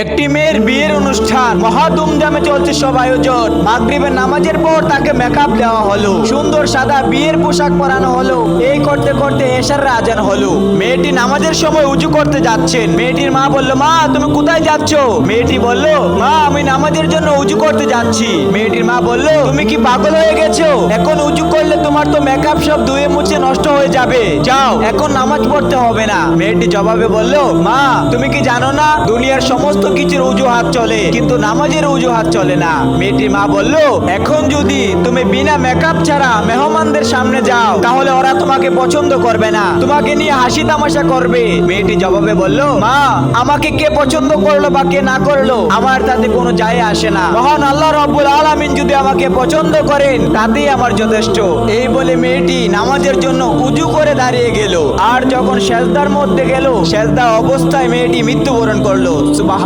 একটি মেয়ের বিয়ের অনুষ্ঠান মহা ধুমধামে চলছে সব আয়োজন। মাগরিবের নামাজের পর তাকে মেকআপ দেওয়া হলো, সুন্দর সাদা বিয়ের পোশাক পরানো হলো। এই করতে করতে এশার আজান হলো। মেয়েটি নামাজের সময় উজু করতে যাচ্ছেন। মেয়েটির মা বলল, মা তুমি কোথায় যাচ্ছ? মেয়েটি বলল, মা আমি নামাজের জন্য উজু করতে যাচ্ছি। মেয়েটির মা বলল, তুমি কি পাগল হয়ে গেছো? এখন উজু করলে তোমার তো মেকআপ সব ধুয়ে মুছে নষ্ট হয়ে যাবে। যাও, এখন নামাজ পড়তে হবে না। মেয়েটি জবাবে বলল, মা তুমি কি জানো না দুনিয়ার সমস্ত কিছুর অজুহাত চলে, কিন্তু নামাজের অজুহাত চলে না। মেয়েটির মা বলল, এখন যদি তুমি বিনা মেকআপ ছাড়া মেহমানদের সামনে যাও তাহলে ওরা তোমাকে পছন্দ করবে না, তোমাকে নিয়ে হাসি তামাশা করবে। মেয়েটি জবাবে বলল, মা আমাকে কে পছন্দ করলো বা কে না করলো আমার তাতে কোনো যায় আসে না। মহান আল্লাহ রাব্বুল আলামিন যদি আমাকে পছন্দ করেন তাতেই আমার যথেষ্ট। এই বলে মেয়েটি নামাজের জন্য উজু করে দাঁড়িয়ে গেল। আর যখন সেজদার মধ্যে গেল, সেজদা অবস্থায় মেয়েটি মৃত্যুবরণ করলো। সুবহান।